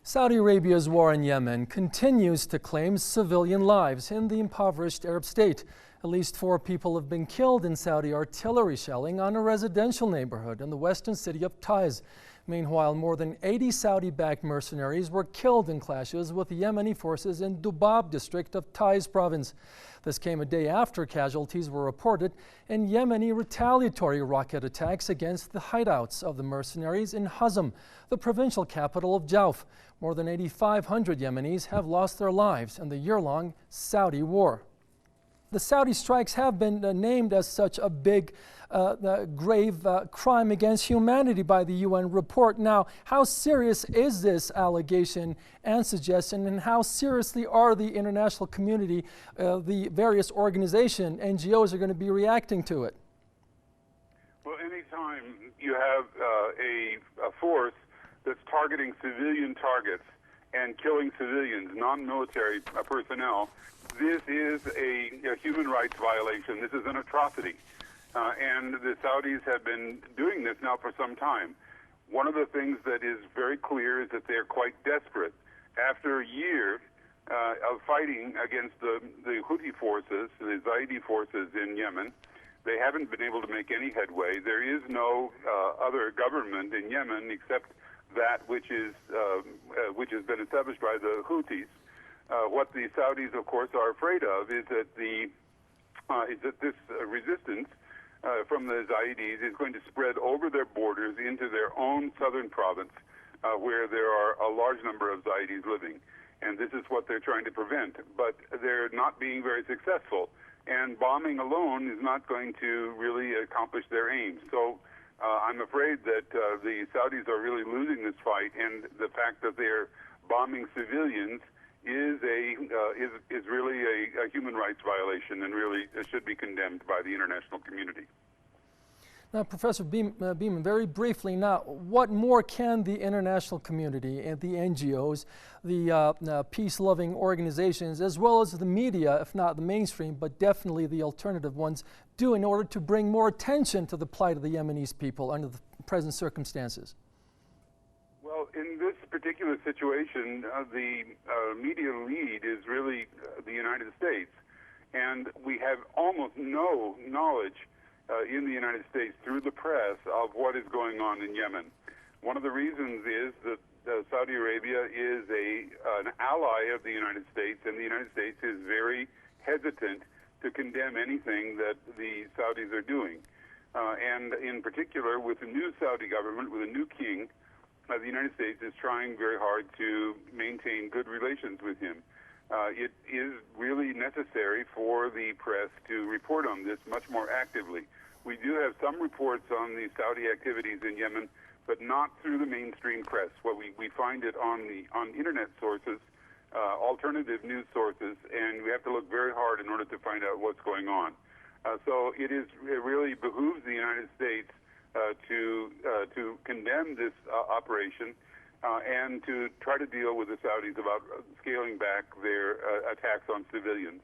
Saudi Arabia's war in Yemen continues to claim civilian lives in the impoverished Arab state. At least 4 people have been killed in Saudi artillery shelling on a residential neighborhood in the western city of Taiz. Meanwhile, more than 80 Saudi-backed mercenaries were killed in clashes with Yemeni forces in Dhubab district of Taiz province. This came a day after casualties were reported in Yemeni retaliatory rocket attacks against the hideouts of the mercenaries in Hazm, the provincial capital of Jawf. More than 8,500 Yemenis have lost their lives in the year-long Saudi war. The Saudi strikes have been named as such a big, grave crime against humanity by the UN report. Now, how serious is this allegation and suggestion, and how seriously are the international community, the various organizations, NGOs, are going to be reacting to it? Well, anytime you have a force that's targeting civilian targets and killing civilians, non-military personnel, this is a human rights violation. This is an atrocity. And the Saudis have been doing this now for some time. One of the things that is very clear is that they're quite desperate. After a year of fighting against the Houthi forces, the Zaidi forces in Yemen, they haven't been able to make any headway. There is no other government in Yemen except that which has been established by the Houthis. What the Saudis, of course, are afraid of is that this resistance from the Zaidis is going to spread over their borders into their own southern province, where there are a large number of Zaidis living. And this is what they're trying to prevent. But they're not being very successful. And bombing alone is not going to really accomplish their aims. So I'm afraid that the Saudis are really losing this fight, and the fact that they're bombing civilians is really a human rights violation, and really should be condemned by the international community. Now, Professor Beeman, very briefly, now, what more can the international community and the NGOs, the peace-loving organizations, as well as the media, if not the mainstream, but definitely the alternative ones, do in order to bring more attention to the plight of the Yemenis people under the present circumstances? Well, in this particular situation, the media lead is really the United States, and we have almost no knowledge in the United States through the press of what is going on in Yemen. One of the reasons is that Saudi Arabia is an ally of the United States, and the United States is very hesitant to condemn anything that the Saudis are doing. And in particular, with the new Saudi government, with a new king, the United States is trying very hard to maintain good relations with him. It is really necessary for the press to report on this much more actively. We do have some reports on the Saudi activities in Yemen, but not through the mainstream press. Well, we find it on internet sources, alternative news sources, and we have to look very hard in order to find out what's going on. So it really behooves the United States to condemn this operation and to try to deal with the Saudis about scaling back their attacks on civilians.